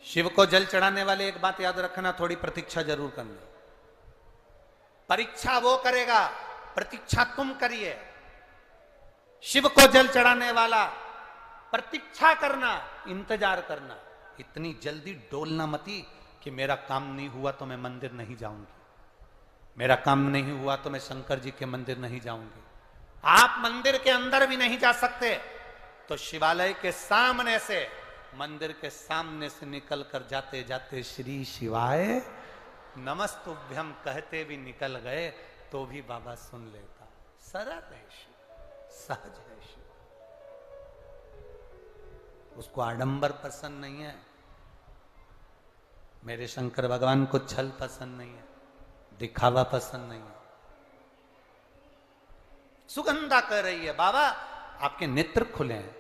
शिव को जल चढ़ाने वाले एक बात याद रखना, थोड़ी प्रतीक्षा जरूर करना। परीक्षा वो करेगा, प्रतीक्षा तुम करिए। शिव को जल चढ़ाने वाला प्रतीक्षा करना, इंतजार करना। इतनी जल्दी डोलना मती कि मेरा काम नहीं हुआ तो मैं मंदिर नहीं जाऊंगी, मेरा काम नहीं हुआ तो मैं शंकर जी के मंदिर नहीं जाऊंगी। आप मंदिर के अंदर भी नहीं जा सकते तो शिवालय के सामने से, मंदिर के सामने से निकल कर जाते जाते श्री शिवाय नमस्तुभ्यम कहते भी निकल गए तो भी बाबा सुन लेता। सरल है शिव, सहज है शिव। उसको आडंबर पसंद नहीं है, मेरे शंकर भगवान को छल पसंद नहीं है, दिखावा पसंद नहीं है। सुगंधा कह रही है बाबा आपके नेत्र खुले हैं,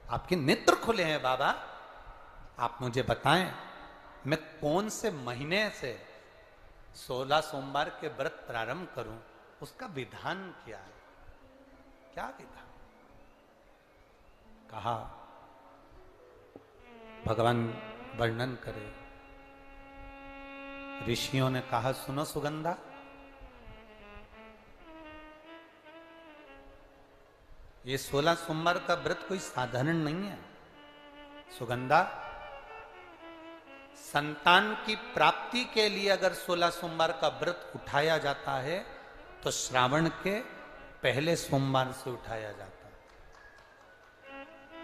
आपके नेत्र खुले हैं बाबा, आप मुझे बताएं मैं कौन से महीने से 16 सोमवार के व्रत प्रारंभ करूं, उसका विधान क्या है, क्या विधान। कहा भगवान वर्णन करे। ऋषियों ने कहा सुनो सुगंधा, ये 16 सोमवार का व्रत कोई साधारण नहीं है। सुगंधा, संतान की प्राप्ति के लिए अगर 16 सोमवार का व्रत उठाया जाता है तो श्रावण के पहले सोमवार से उठाया जाता है।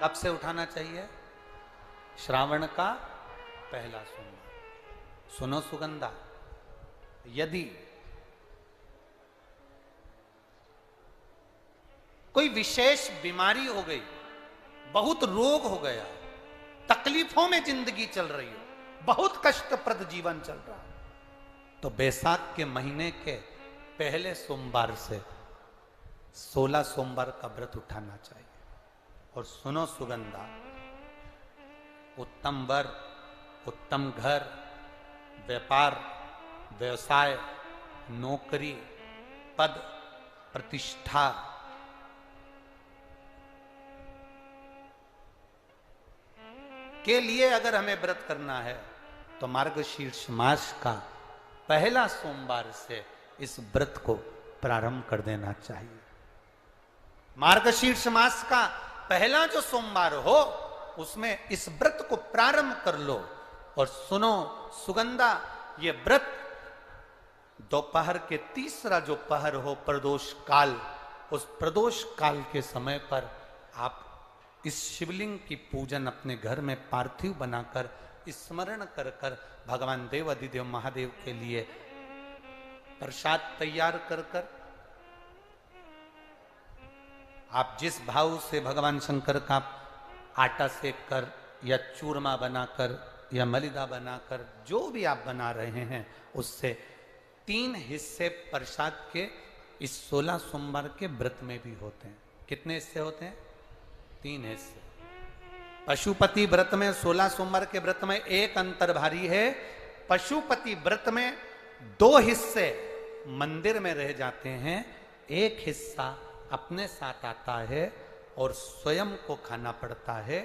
कब से उठाना चाहिए? श्रावण का पहला सोमवार। सुनो सुगंधा, यदि कोई विशेष बीमारी हो गई, बहुत रोग हो गया, तकलीफों में जिंदगी चल रही हो, बहुत कष्टप्रद जीवन चल रहा, तो बैसाख के महीने के पहले सोमवार से 16 सोमवार का व्रत उठाना चाहिए। और सुनो सुगंधा, उत्तम वर, उत्तम घर, व्यापार, व्यवसाय, नौकरी, पद, प्रतिष्ठा, के लिए अगर हमें व्रत करना है तो मार्गशीर्ष मास का पहला सोमवार से इस व्रत को प्रारंभ कर देना चाहिए। मार्गशीर्ष मास का पहला जो सोमवार हो उसमें इस व्रत को प्रारंभ कर लो। और सुनो सुगंधा, ये व्रत दोपहर के तीसरा जो पहर हो, प्रदोष काल, उस प्रदोष काल के समय पर आप इस शिवलिंग की पूजन अपने घर में पार्थिव बनाकर स्मरण कर कर भगवान देव अधिदेव महादेव के लिए प्रसाद तैयार कर कर, आप जिस भाव से भगवान शंकर का आटा सेक कर या चूरमा बनाकर या मलिदा बनाकर जो भी आप बना रहे हैं, उससे 3 हिस्से प्रसाद के इस 16 सोमवार के व्रत में भी होते हैं। कितने हिस्से होते हैं? 3 हिस्से। पशुपति व्रत में 16 सोमवार के व्रत में एक अंतर भारी है। पशुपति व्रत में 2 हिस्से मंदिर में रह जाते हैं, एक हिस्सा अपने साथ आता है और स्वयं को खाना पड़ता है।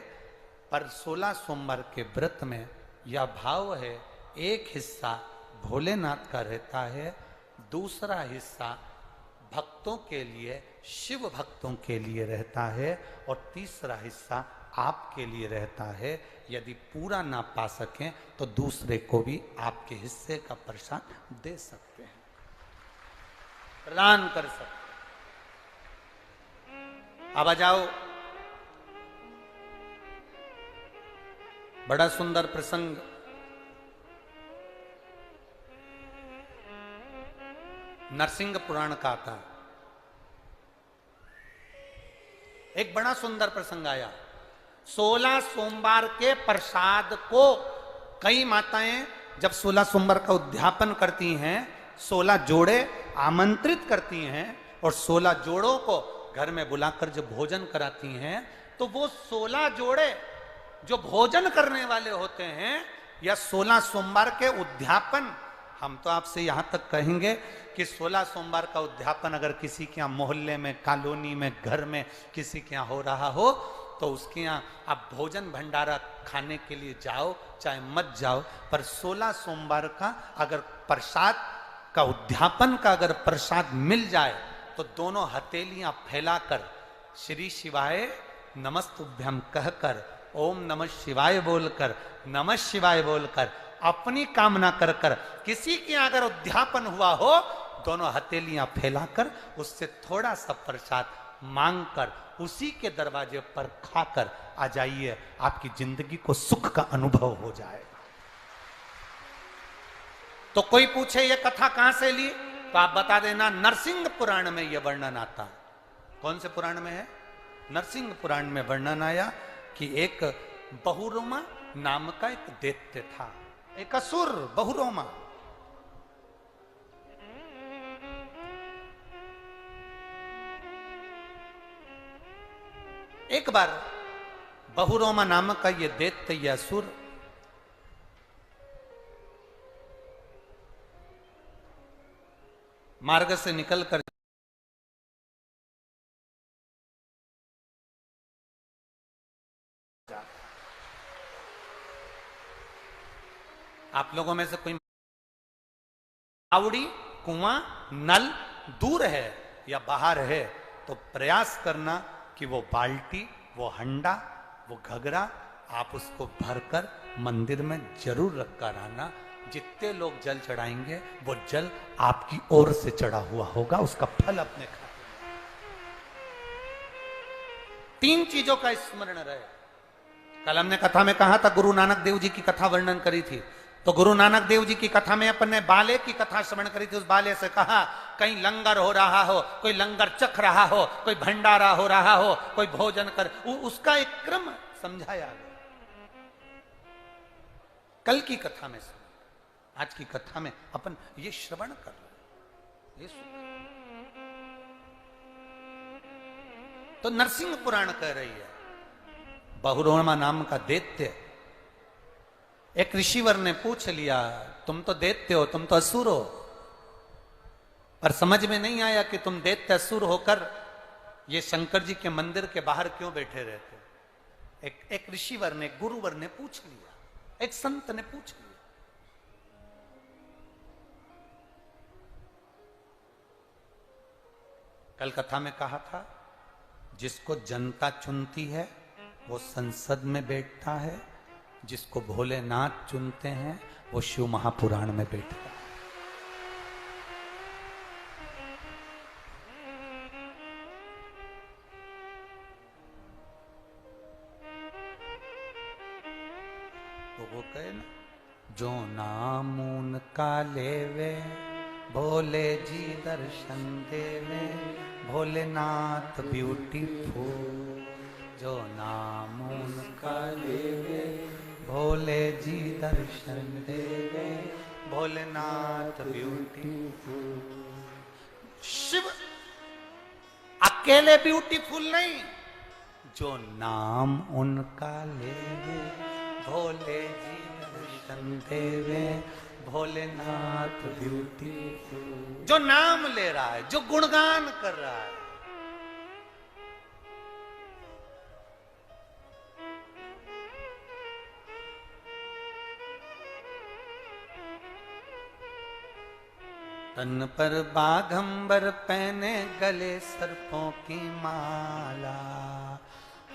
पर 16 सोमवार के व्रत में यह भाव है, एक हिस्सा भोलेनाथ का रहता है, दूसरा हिस्सा भक्तों के लिए, शिव भक्तों के लिए रहता है, और तीसरा हिस्सा आपके लिए रहता है। यदि पूरा ना पा सकें तो दूसरे को भी आपके हिस्से का प्रसाद दे सकते हैं, प्रदान कर सकते हैं। अब आ जाओ, बड़ा सुंदर प्रसंग। नरसिंह पुराण का था, एक बड़ा सुंदर प्रसंग आया। 16 सोमवार के प्रसाद को कई माताएं जब 16 सोमवार का उद्यापन करती हैं, 16 जोड़े आमंत्रित करती हैं और 16 जोड़ों को घर में बुलाकर जब भोजन कराती हैं, तो वो 16 जोड़े जो भोजन करने वाले होते हैं या 16 सोमवार के उद्यापन, हम तो आपसे यहां तक कहेंगे कि 16 सोमवार का उद्यापन अगर किसी के यहाँ मोहल्ले में, कॉलोनी में, घर में किसी के यहाँ हो रहा हो तो उसके यहाँ आप भोजन भंडारा खाने के लिए जाओ चाहे मत जाओ, पर 16 सोमवार का अगर प्रसाद का उद्यापन का अगर प्रसाद मिल जाए तो दोनों हथेलियां फैलाकर श्री शिवाय नमस्तुभ्यम कहकर, ओम नमः शिवाय बोलकर, नमः शिवाय बोलकर अपनी कामना कर कर, किसी के अगर उद्यापन हुआ हो दोनों हथेलियां फैलाकर उससे थोड़ा सा प्रसाद मांगकर उसी के दरवाजे पर खाकर आ जाइए, आपकी जिंदगी को सुख का अनुभव हो जाएगा। तो कोई पूछे ये कथा कहां से ली, तो आप बता देना नरसिंह पुराण में यह वर्णन आता है। कौन से पुराण में है? नरसिंह पुराण में वर्णन आया कि एक बहुरोमा नाम का एक दैत्य था, एक असुर बहुरोमा। एक बार बहुरोमा नामक का ये दैत्य, ये असुर मार्ग से निकलकर आप लोगों में से कोई आवड़ी, कुआं, नल दूर है या बाहर है तो प्रयास करना कि वो बाल्टी, वो हंडा, वो घगरा आप उसको भरकर मंदिर में जरूर रखकर आना। जितने लोग जल चढ़ाएंगे वो जल आपकी ओर से चढ़ा हुआ होगा, उसका फल अपने खाते में। 3 चीजों का स्मरण रहे। कल हमने कथा में कहा था, गुरु नानक देव जी की कथा वर्णन करी थी, तो गुरु नानक देव जी की कथा में अपन ने बाले की कथा श्रवण करी थी। उस बाले से कहा कहीं लंगर हो रहा हो, कोई लंगर चख रहा हो, कोई भंडारा हो रहा हो, कोई भोजन कर, उसका एक क्रम समझाया गया कल की कथा में। आज की कथा में अपन ये श्रवण कर रहे हैं। तो नरसिंह पुराण कह रही है, बहुरोमा नाम का दैत्य, एक ऋषिवर ने पूछ लिया तुम तो दैत्य हो, तुम तो असुर हो, पर समझ में नहीं आया कि तुम दैत्य असुर होकर ये शंकर जी के मंदिर के बाहर क्यों बैठे रहते हो। एक ऋषिवर ने, गुरुवर ने पूछ लिया, एक संत ने पूछ लिया। कल कथा में कहा था, जिसको जनता चुनती है वो संसद में बैठता है, जिसको भोलेनाथ चुनते हैं वो शिव महापुराण में बैठता है। तो वो कहे ना, जो नाम उनका लेवे भोले जी दर्शन देवे, भोलेनाथ ब्यूटीफुल, जो नाम उनका लेवे भोले जी दर्शन देवे, भोलेनाथ ब्यूटीफुल। शिव अकेले ब्यूटीफुल नहीं, जो नाम उनका लेवे भोले जी दर्शन देवे, भोलेनाथ ब्यूटीफुल। जो नाम ले रहा है, जो गुणगान कर रहा है, तन पर बाघंबर पहने गले सर्पों की माला,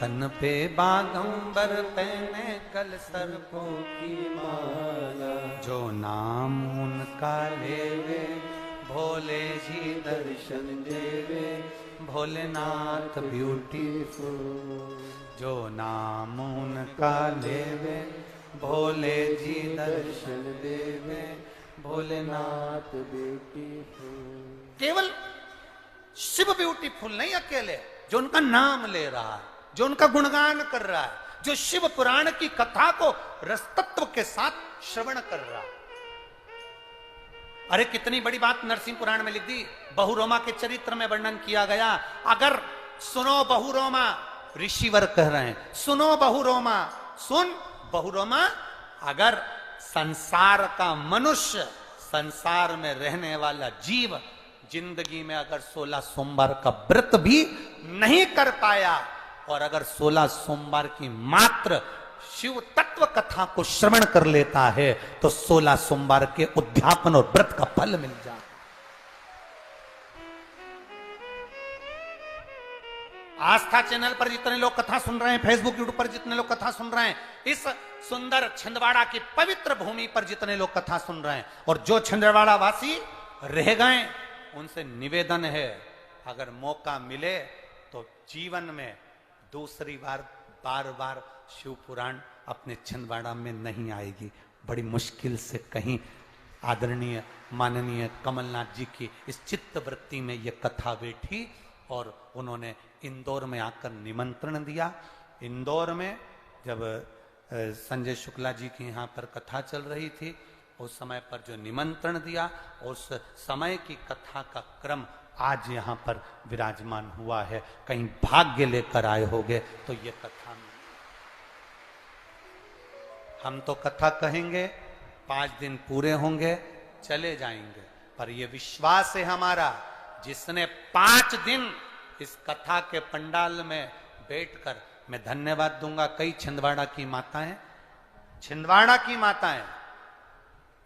तन पे बाघंबर पहने गल सर्पों की माला, जो नाम उनका लेवे भोले जी दर्शन देवे, भोलेनाथ ब्यूटीफुल। जो नाम उनका लेवे भोले जी दर्शन देवे, भोलेनाथ ब्यूटीफुल। केवल शिव ब्यूटीफुल नहीं, अकेले जो उनका नाम ले रहा है, जो उनका गुणगान कर रहा है, जो शिव पुराण की कथा को रसतत्व के साथ श्रवण कर रहा है। अरे कितनी बड़ी बात नरसिंह पुराण में लिख दी, बहुरोमा के चरित्र में वर्णन किया गया। अगर सुनो बहुरोमा, ऋषिवर कह रहे हैं, सुनो बहुरोमा, सुन बहुरोमा, अगर संसार का मनुष्य, संसार में रहने वाला जीव जिंदगी में अगर 16 सोमवार का व्रत भी नहीं कर पाया, और अगर 16 सोमवार की मात्र शिव तत्व कथा को श्रवण कर लेता है तो 16 सोमवार के उद्यापन और व्रत का फल मिल जाए। आस्था चैनल पर जितने लोग कथा सुन रहे हैं, फेसबुक यूट्यूब पर जितने लोग कथा सुन रहे हैं, इस सुंदर छिंदवाड़ा की पवित्र भूमि पर जितने लोग कथा सुन रहे हैं, और जो छिंदवाड़ा वासी रह गए उनसे निवेदन है, अगर मौका मिले तो जीवन में दूसरी बार बार शिव पुराण अपने छिंदवाड़ा में नहीं आएगी। बड़ी मुश्किल से कहीं आदरणीय माननीय कमलनाथ जी की इस चित्त वृत्ति में ये कथा बैठी और उन्होंने इंदौर में आकर निमंत्रण दिया। इंदौर में जब संजय शुक्ला जी की यहाँ पर कथा चल रही थी, उस समय पर जो निमंत्रण दिया, उस समय की कथा का क्रम आज यहाँ पर विराजमान हुआ है। कहीं भाग्य लेकर आए होगे तो ये कथा में हम तो कथा कहेंगे, 5 दिन पूरे होंगे, चले जाएंगे, पर ये विश्वास है हमारा, जिसने 5 दिन इस कथा के पंडाल में बैठकर, मैं धन्यवाद दूंगा कई छिंदवाड़ा की माताएं, छिंदवाड़ा की माताएं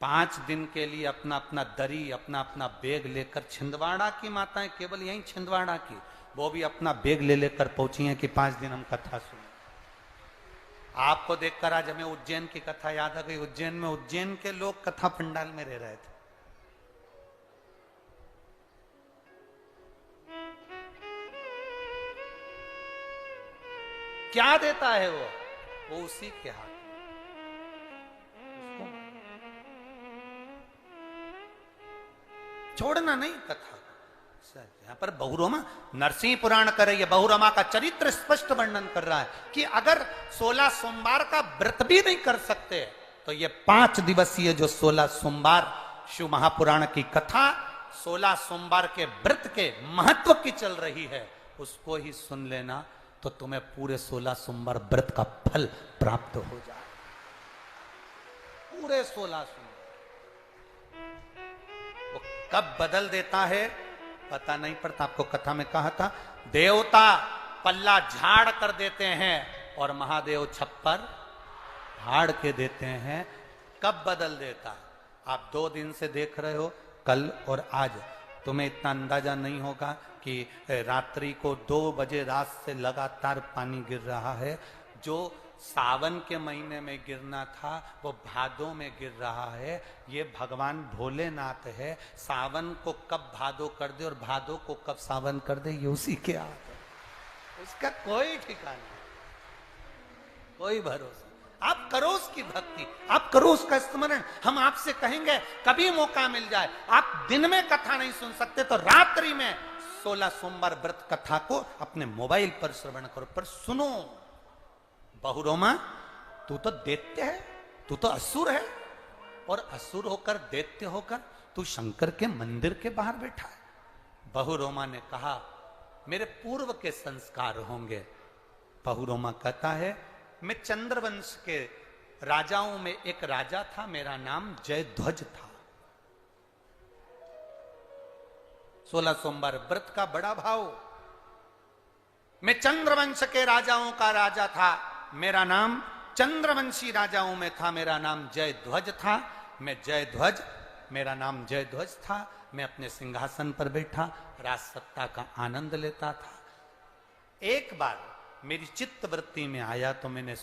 5 दिन के लिए अपना अपना दरी, अपना अपना बैग लेकर, छिंदवाड़ा की माताएं, केवल यही छिंदवाड़ा की, वो भी अपना बैग ले लेकर पहुंची हैं कि 5 दिन हम कथा सुने। आपको देखकर आज हमें उज्जैन की कथा याद आ गई। उज्जैन में उज्जैन के लोग कथा पंडाल में रह रहे थे। क्या देता है वो उसी के हाथ में। छोड़ना नहीं कथा। यहां पर बहुरमा नरसिंह पुराण कर रही है, बहुरमा का चरित्र स्पष्ट वर्णन कर रहा है कि अगर 16 सोमवार का व्रत भी नहीं कर सकते तो ये 5 दिवसीय जो 16 सोमवार शिव महापुराण की कथा 16 सोमवार के व्रत के महत्व की चल रही है, उसको ही सुन लेना तो तुम्हें पूरे 16 सोमवार व्रत का फल प्राप्त हो जाए। पूरे 16 सोमवार वो कब बदल देता है पता नहीं पड़ता। आपको कथा में कहा था, देवता पल्ला झाड़ कर देते हैं और महादेव छप्पर फाड़ के देते हैं। कब बदल देता है? आप 2 दिन से देख रहे हो, कल और आज। तुम्हें इतना अंदाजा नहीं होगा कि रात्रि को 2 बजे रात से लगातार पानी गिर रहा है। जो सावन के महीने में गिरना था वो भादों में गिर रहा है। ये भगवान भोलेनाथ है, सावन को कब भादो कर दे और भादो को कब सावन कर दे ये उसी के हाथ है। उसका कोई ठिकाना नहीं, कोई भरोसा। आप करो उसकी भक्ति, आप करो उसका स्मरण। हम आपसे कहेंगे कभी मौका मिल जाए, आप दिन में कथा नहीं सुन सकते तो रात्रि में 16 सोमवार व्रत कथा को अपने मोबाइल पर श्रवण करो, पर सुनो। बहुरोमा तू तो दैत्य है, तू तो असुर है, और असुर होकर दैत्य होकर तू शंकर के मंदिर के बाहर बैठा है। बहुरोमा ने कहा मेरे पूर्व के संस्कार होंगे। बहुरोमा कहता है मैं चंद्रवंश के राजाओं में एक राजा था, मेरा नाम जयध्वज था। 16 सोमवार व्रत का बड़ा भाव। मैं चंद्रवंश के राजाओं का राजा था, मेरा नाम चंद्रवंशी राजाओं में था, मेरा नाम जयध्वज था। मैं जयध्वज, मेरा नाम जयध्वज था। मैं अपने सिंहासन पर बैठा राज सत्ता का आनंद लेता था। एक बार मेरी चित्त वृत्ति में आया तो मैंने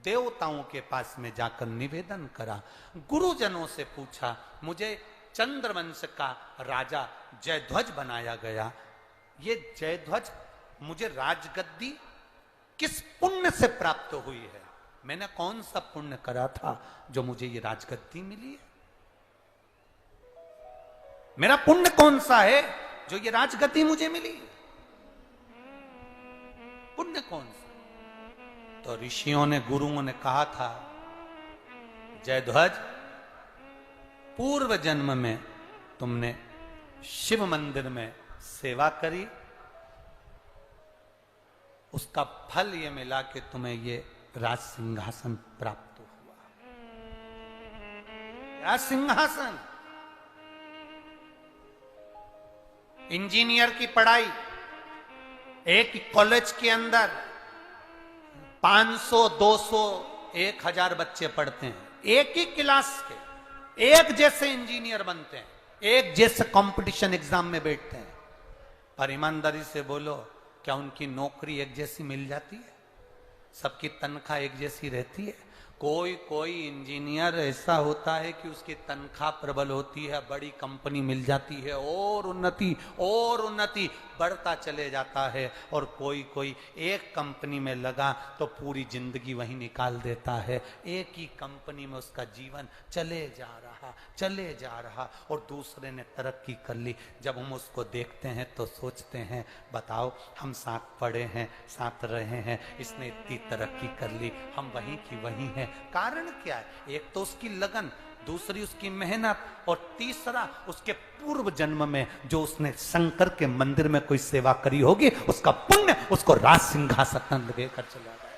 देवताओं के पास में जाकर निवेदन करा, गुरुजनों से पूछा, मुझे चंद्रवंश का राजा जयध्वज बनाया गया, ये जयध्वज मुझे राजगद्दी किस पुण्य से प्राप्त हुई है? मैंने कौन सा पुण्य करा था जो मुझे ये राजगद्दी मिली है? मेरा पुण्य कौन सा है जो ये राजगद्दी मुझे मिली? पुण्य कौन सा? तो ऋषियों ने, गुरुओं ने कहा था, जयध्वज पूर्व जन्म में तुमने शिव मंदिर में सेवा करी, उसका फल ये मिला कि तुम्हें ये राज सिंहासन प्राप्त हुआ। राज सिंहासन। इंजीनियर की पढ़ाई, एक कॉलेज के अंदर 500, 200, 1000 बच्चे पढ़ते हैं, एक ही क्लास के, एक जैसे इंजीनियर बनते हैं, एक जैसे कंपटीशन एग्जाम में बैठते हैं, पर ईमानदारी से बोलो, क्या उनकी नौकरी एक जैसी मिल जाती है? सबकी तनख्वाह एक जैसी रहती है? कोई इंजीनियर ऐसा होता है कि उसकी तनख्वाह प्रबल होती है, बड़ी कंपनी मिल जाती है और उन्नति बढ़ता चले जाता है, और कोई एक कंपनी में लगा तो पूरी जिंदगी वहीं निकाल देता है। एक ही कंपनी में उसका जीवन चले जा रहा और दूसरे ने तरक्की कर ली। जब हम उसको देखते हैं तो सोचते हैं, बताओ, हम साथ पढ़े हैं, साथ रहे हैं, इसने इतनी तरक्की कर ली, हम वहीं की वहीं हैं। कारण क्या है? एक तो उसकी लगन, दूसरी उसकी मेहनत, और तीसरा उसके पूर्व जन्म में जो उसने शंकर के मंदिर में कोई सेवा करी होगी, उसका पुण्य उसको राज सिंहासन लेकर चला गया,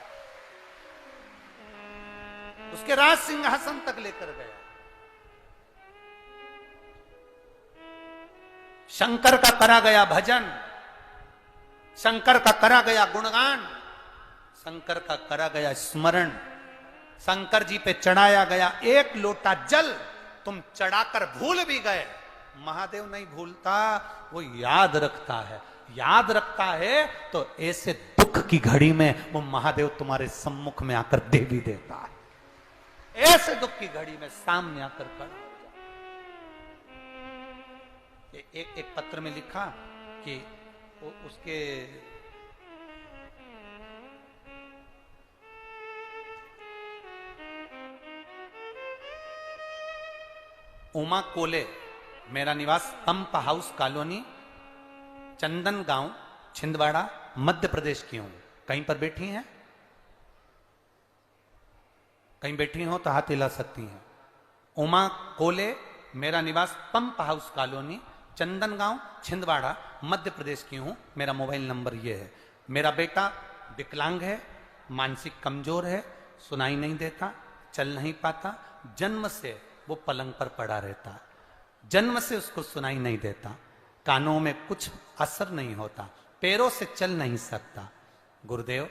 उसके राज सिंहासन तक लेकर गया। शंकर का करा गया भजन, शंकर का करा गया गुणगान, शंकर का करा गया स्मरण, शंकर जी पे चढ़ाया गया एक लोटा जल तुम चढ़ाकर भूल भी गए। महादेव नहीं भूलता, वो याद रखता है तो ऐसे दुख की घड़ी में वो महादेव तुम्हारे सम्मुख में आकर दे भी देता है। ऐसे दुख की घड़ी में सामने आकर खड़ा हो जाए। एक पत्र में लिखा कि उसके उमा कोले, मेरा निवास पंप हाउस कॉलोनी, चंदन गांव, छिंदवाड़ा, मध्य प्रदेश की हूं। कहीं पर बैठी हैं? कहीं बैठी हो तो हाथ हिला सकती हैं। उमा कोले, मेरा निवास पंप हाउस कॉलोनी, चंदन गांव, छिंदवाड़ा, मध्य प्रदेश की हूं। मेरा मोबाइल नंबर यह है। मेरा बेटा विकलांग है, मानसिक कमजोर है, सुनाई नहीं देता, चल नहीं पाता, जन्म से वो पलंग पर पड़ा रहता, जन्म से उसको सुनाई नहीं देता, कानों में कुछ असर नहीं होता, पैरों से चल नहीं सकता। गुरुदेव,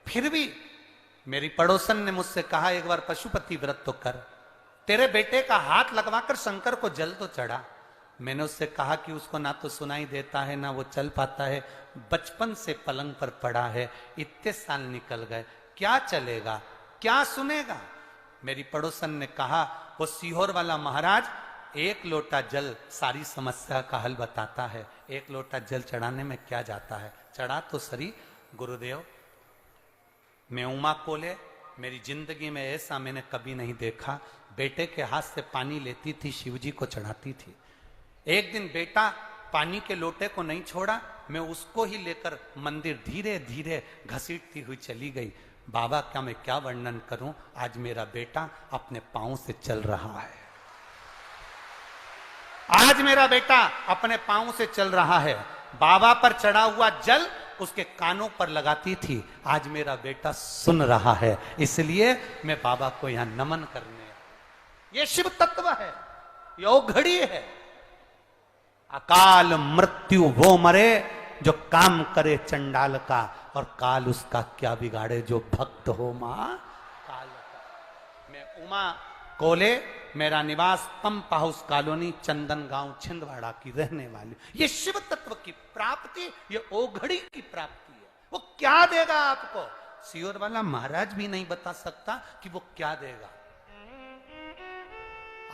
फिर भी मेरी पड़ोसन ने मुझसे कहा, एक बार पशुपति व्रत तो कर, तेरे बेटे का हाथ लगवाकर शंकर को जल तो चढ़ा। मैंने उससे कहा कि उसको ना तो सुनाई देता है, ना वो चल पाता है, बचपन से पलंग पर पड़ा है, इतने साल निकल गए, क्या चलेगा, क्या सुनेगा? मेरी पड़ोसन ने कहा, वो सीहोर वाला महाराज एक लोटा जल सारी समस्या का हल बताता है, एक लोटा जल चढ़ाने में क्या जाता है, चढ़ा तो सही। गुरुदेव, मैं उमा कोले, मेरी जिंदगी में ऐसा मैंने कभी नहीं देखा। बेटे के हाथ से पानी लेती थी, शिवजी को चढ़ाती थी। एक दिन बेटा पानी के लोटे को नहीं छोड़ा, मैं उसको ही लेकर मंदिर धीरे धीरे घसीटती हुई चली गई। बाबा, क्या मैं क्या वर्णन करूं, आज मेरा बेटा अपने पांव से चल रहा है, आज मेरा बेटा अपने पांव से चल रहा है। बाबा पर चढ़ा हुआ जल उसके कानों पर लगाती थी, आज मेरा बेटा सुन रहा है, इसलिए मैं बाबा को यहां नमन करने। ये शिव तत्व है, ये घड़ी है। अकाल मृत्यु वो मरे जो काम करे चंडाल का, और काल उसका क्या बिगाड़े जो भक्त हो मां काल का। मैं उमा कोले, मेरा निवास पंप हाउस कॉलोनी, चंदन गांव, छिंदवाड़ा की रहने वाली। ये शिव तत्व की प्राप्ति, ये ओघड़ी की प्राप्ति है। वो क्या देगा आपको, सीहोर वाला महाराज भी नहीं बता सकता कि वो क्या देगा।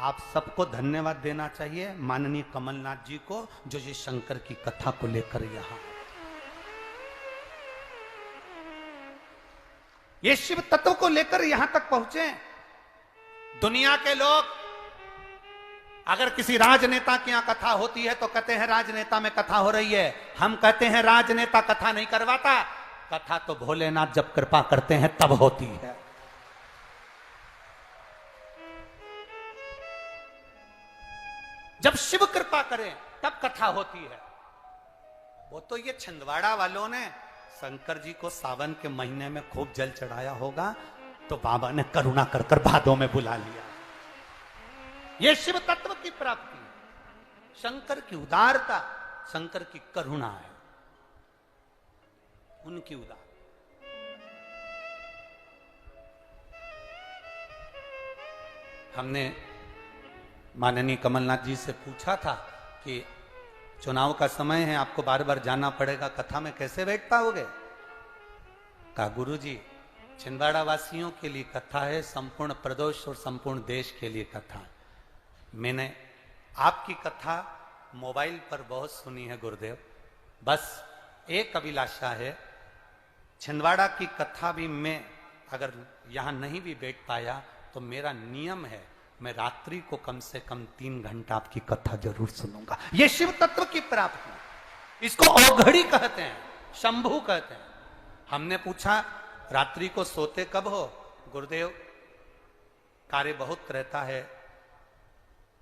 आप सबको धन्यवाद देना चाहिए, माननीय कमलनाथ जी को, जो ये शंकर की कथा को लेकर यहां, ये शिव तत्व को लेकर यहां तक पहुंचे। दुनिया के लोग अगर किसी राजनेता की यहां कथा होती है तो कहते हैं राजनेता में कथा हो रही है। हम कहते हैं राजनेता कथा नहीं करवाता, कथा तो भोलेनाथ जब कृपा करते हैं तब होती है। जब शिव कृपा करें तब कथा होती है। वो तो ये छिंदवाड़ा वालों ने शंकर जी को सावन के महीने में खूब जल चढ़ाया होगा, तो बाबा ने करुणा कर कर भादों में बुला लिया। ये शिव तत्व की प्राप्ति, शंकर की उदारता, शंकर की करुणा है। उनकी उदाहरण। हमने माननीय कमलनाथ जी से पूछा था कि चुनाव का समय है, आपको बार बार जाना पड़ेगा, कथा में कैसे बैठ पाओगे? कहा गुरुजी, छिंदवाड़ा वासियों के लिए कथा है, संपूर्ण प्रदेश और संपूर्ण देश के लिए कथा है। मैंने आपकी कथा मोबाइल पर बहुत सुनी है गुरुदेव, बस एक अभिलाषा है, छिंदवाड़ा की कथा भी मैं अगर यहां नहीं भी बैठ पाया तो मेरा नियम है, मैं रात्रि को कम से कम 3 घंटा आपकी कथा जरूर सुनूंगा। यह शिव तत्व की प्राप्ति, इसको औघड़ी कहते हैं, शंभु कहते हैं। हमने पूछा रात्रि को सोते कब हो? गुरुदेव, कार्य बहुत रहता है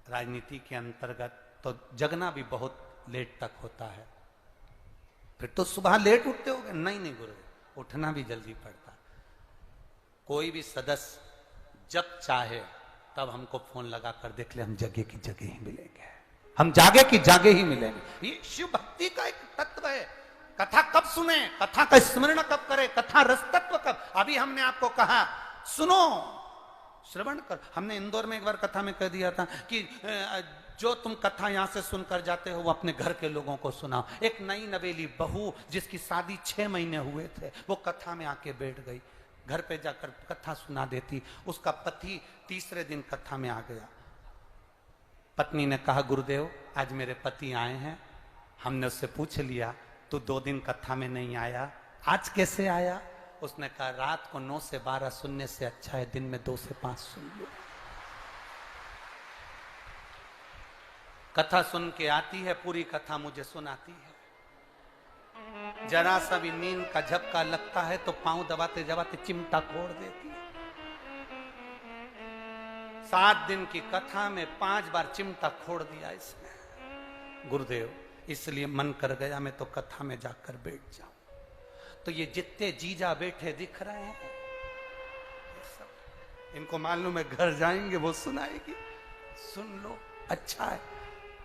राजनीति के अंतर्गत, तो जगना भी बहुत लेट तक होता है। फिर तो सुबह लेट उठते होगे? नहीं नहीं गुरुदेव, उठना भी जल्दी पड़ता। कोई भी सदस्य जब चाहे तब हमको फोन लगा कर देख ले, हम जगह की जगह ही मिलेंगे, हम जागे की जागे ही मिलेंगे। ये शिव भक्ति का एक तत्व है। कथा कब सुने, कथा का स्मरण कब करे, कथा रस तत्व कब? अभी हमने आपको कहा सुनो, श्रवण कर। हमने इंदौर में एक बार कथा में कह दिया था कि जो तुम कथा यहां से सुनकर जाते हो वो अपने घर के लोगों को सुनाओ। एक नई नवेली बहू जिसकी शादी 6 महीने हुए थे, वो कथा में आके बैठ गई, घर पे जाकर कथा सुना देती। उसका पति तीसरे दिन कथा में आ गया। पत्नी ने कहा गुरुदेव, आज मेरे पति आए हैं। हमने उससे पूछ लिया, तू 2 दिन कथा में नहीं आया, आज कैसे आया? उसने कहा रात को 9 से 12 सुनने से अच्छा है दिन में 2 से 5 सुन लो। कथा सुन के आती है, पूरी कथा मुझे सुनाती है। जरा सा भी नींद का झपका लगता है तो पांव दबाते दबाते चिमटा फोड़ देती है। 7 दिन की कथा में 5 बार चिमटा फोड़ दिया इसने। गुरुदेव, इसलिए मन कर गया मैं तो कथा में जाकर बैठ जाऊं। तो ये जितने जीजा बैठे दिख रहे हैं, इनको मालूम है घर जाएंगे वो सुनाएगी, सुन लो, अच्छा है।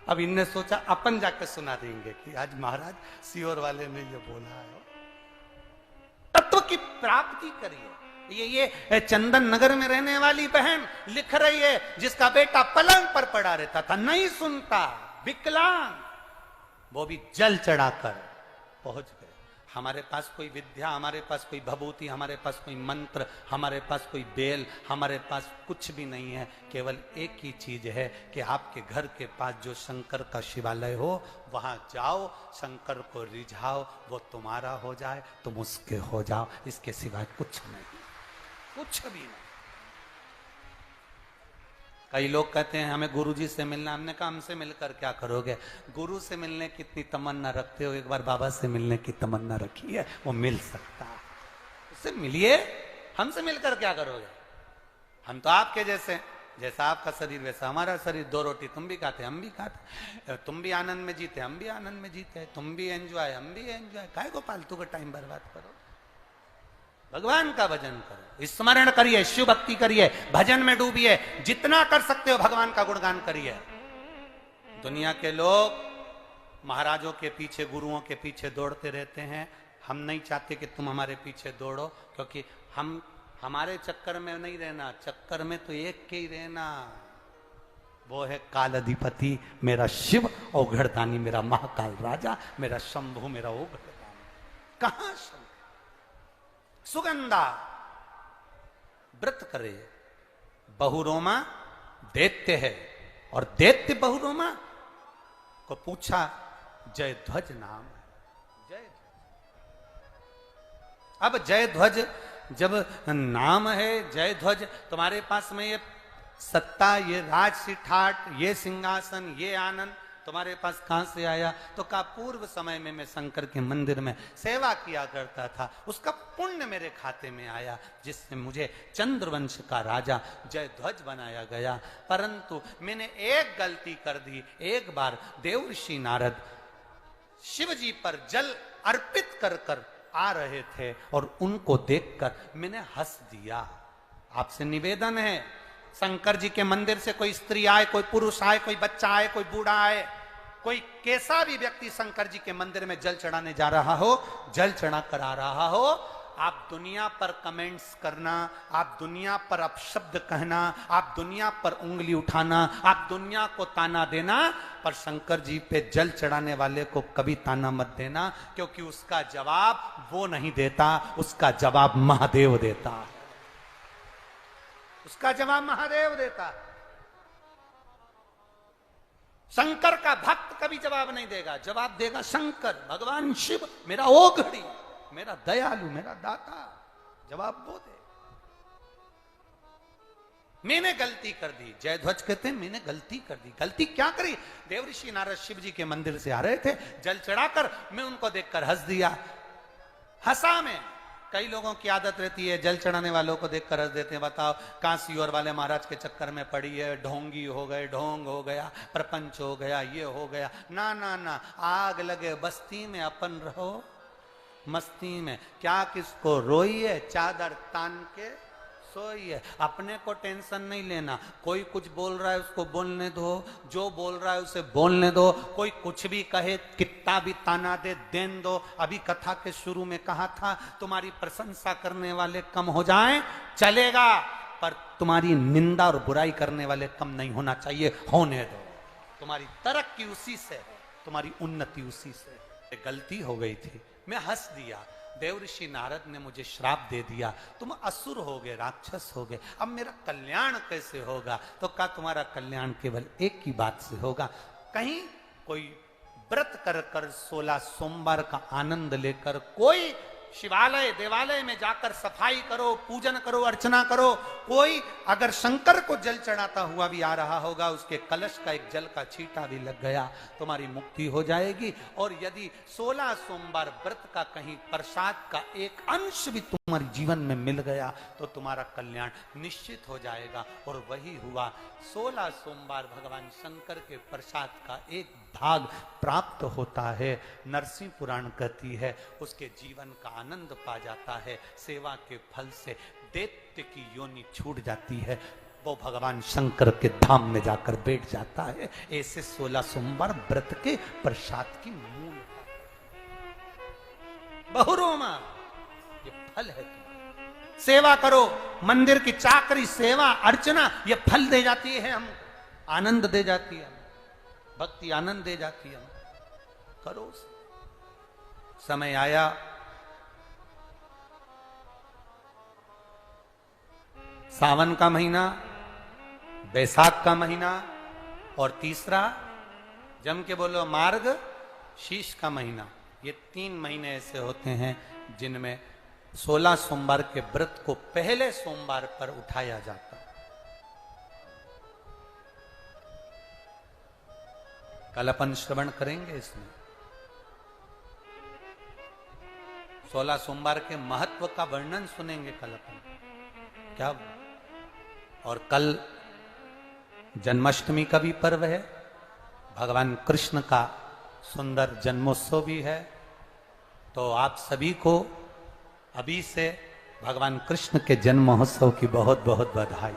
अब इनने सोचा अपन जाके सुना देंगे कि आज महाराज सियोर वाले ने ये बोला है। तत्व की प्राप्ति करिए। ये चंदन नगर में रहने वाली बहन लिख रही है, जिसका बेटा पलंग पर पड़ा रहता था, नहीं सुनता, विकलांग, वो भी जल चढ़ाकर पहुंच गए। हमारे पास कोई विद्या, हमारे पास कोई भभूति, हमारे पास कोई मंत्र, हमारे पास कोई बेल, हमारे पास कुछ भी नहीं है। केवल एक ही चीज है कि आपके घर के पास जो शंकर का शिवालय हो, वहां जाओ, शंकर को रिझाओ, वो तुम्हारा हो जाए, तुम उसके हो जाओ। इसके सिवाय कुछ नहीं, कुछ भी नहीं। कई लोग कहते हैं हमें गुरुजी से मिलना। हमने कहा हमसे मिलकर क्या करोगे? गुरु से मिलने की इतनी तमन्ना रखते हो, एक बार बाबा से मिलने की तमन्ना रखी है, वो मिल सकता है। उससे मिलिए, हमसे मिलकर क्या करोगे? हम तो आपके जैसे, जैसा आपका शरीर वैसा हमारा शरीर। 2 रोटी तुम भी खाते, हम भी खाते, तुम भी आनंद में जीते, हम भी आनंद में जीते, तुम भी एंजॉय, हम भी एंजॉय। काहे को फालतू का टाइम बर्बाद करो? भगवान का भजन करो, स्मरण करिए, शिव भक्ति करिए, भजन में डूबिए, जितना कर सकते हो भगवान का गुणगान करिए। दुनिया के लोग महाराजों के पीछे, गुरुओं के पीछे दौड़ते रहते हैं। हम नहीं चाहते कि तुम हमारे पीछे दौड़ो, क्योंकि हम हमारे चक्कर में नहीं रहना, चक्कर में तो एक के ही रहना, वो है काल अधिपति मेरा शिव, औघड़दानी मेरा महाकाल राजा, मेरा शंभु मेरा औघड़दानी। कहां शंभु? सुगंधा व्रत करे, बहुरोमा दैत्य है, और दैत्य बहुरोमा को पूछा जयध्वज नाम है, जयध्वज। अब जयध्वज जब नाम है जयध्वज, तुम्हारे पास में ये सत्ता, ये राजसी ठाट, ये सिंहासन, ये आनंद तुम्हारे पास कहां से आया? तो कहा पूर्व समय में मैं शंकर के मंदिर में सेवा किया करता था, उसका पुण्य मेरे खाते में आया, जिससे मुझे चंद्रवंश का राजा जयध्वज बनाया गया। परंतु मैंने एक गलती कर दी। एक बार देवर्षि नारद शिव जी पर जल अर्पित कर कर आ रहे थे और उनको देखकर मैंने हंस दिया। आपसे निवेदन है, शंकर जी के मंदिर से कोई स्त्री आए, कोई पुरुष आए, कोई बच्चा आए, कोई बूढ़ा आए, कोई कैसा भी व्यक्ति शंकर जी के मंदिर में जल चढ़ाने जा रहा हो, जल चढ़ा कर आ रहा हो, आप दुनिया पर कमेंट्स करना, आप दुनिया पर अपशब्द कहना, आप दुनिया पर उंगली उठाना, आप दुनिया को ताना देना, पर शंकर जी पे जल चढ़ाने वाले को कभी ताना मत देना, क्योंकि उसका जवाब वो नहीं देता, उसका जवाब महादेव देता है। उसका जवाब महादेव देता है। शंकर का भक्त कभी जवाब नहीं देगा, जवाब देगा शंकर, भगवान शिव, मेरा ओघड़ी, मेरा दयालु, मेरा दाता, जवाब वो दे। मैंने गलती कर दी, जयध्वज कहते हैं मैंने गलती कर दी। गलती क्या करी? देवऋषि नारद शिव जी के मंदिर से आ रहे थे, जल चढ़ाकर मैं उनको देखकर हंस दिया। हंसा मैं। कई लोगों की आदत रहती है जल चढ़ाने वालों को देखकर हंस देते हैं। बताओ, काशी और वाले महाराज के चक्कर में पड़ी है, ढोंगी हो गए, ढोंग हो गया, प्रपंच हो गया, ये हो गया। ना ना ना, आग लगे बस्ती में अपन रहो मस्ती में। क्या किसको रोइए, चादर तान के सोइए। अपने को टेंशन नहीं लेना। कोई कुछ बोल रहा है उसको बोलने दो, जो बोल रहा है उसे बोलने दो। कोई कुछ भी कहे, कितना भी ताना दे, देन दो। अभी कथा के शुरू में कहा था, तुम्हारी प्रशंसा करने वाले कम हो जाएं चलेगा, पर तुम्हारी निंदा और बुराई करने वाले कम नहीं होना चाहिए, होने दो। तुम्हारी तरक्की उसी से है, तुम्हारी उन्नति उसी से। गलती हो गई थी, मैं हंस दिया। देवऋषि नारद ने मुझे श्राप दे दिया, तुम असुर हो गए, राक्षस हो गए, अब मेरा कल्याण कैसे होगा? तो कहा तुम्हारा कल्याण केवल एक ही बात से होगा। कहीं कोई व्रत कर कर 16 सोमवार का आनंद लेकर कोई शिवालय देवालय में जाकर सफाई करो, पूजन करो, अर्चना करो। कोई अगर शंकर को जल चढ़ाता हुआ भी आ रहा होगा, उसके कलश का एक जल का छींटा भी लग गया, तुम्हारी मुक्ति हो जाएगी। और यदि 16 सोमवार व्रत का कहीं प्रसाद का एक अंश भी तुम्हारे जीवन में मिल गया तो तुम्हारा कल्याण निश्चित हो जाएगा। और वही हुआ। 16 सोमवार भगवान शंकर के प्रसाद का एक भाग प्राप्त होता है। नरसिंह पुराण कहती है उसके जीवन का आनंद पा जाता है। सेवा के फल से दैत्य की योनि छूट जाती है, वो भगवान शंकर के धाम में जाकर बैठ जाता है। ऐसे 16 सोमवार व्रत के प्रसाद की मूल बहुरोमा ये फल है। सेवा करो, मंदिर की चाकरी, सेवा, अर्चना, ये फल दे जाती है, हम आनंद दे जाती है, भक्ति आनंद दे जाती है। करो। समय आया, सावन का महीना, बैसाख का महीना, और तीसरा जम के बोलो मार्ग शीश का महीना। ये 3 महीने ऐसे होते हैं जिनमें 16 सोमवार के व्रत को पहले सोमवार पर उठाया जाता है। कल अपन श्रवण करेंगे इसमें 16 सोमवार के महत्व का वर्णन सुनेंगे कल अपन क्या। और कल जन्माष्टमी का भी पर्व है, भगवान कृष्ण का सुंदर जन्मोत्सव भी है। तो आप सभी को अभी से भगवान कृष्ण के जन्म महोत्सव की बहुत बहुत बधाई।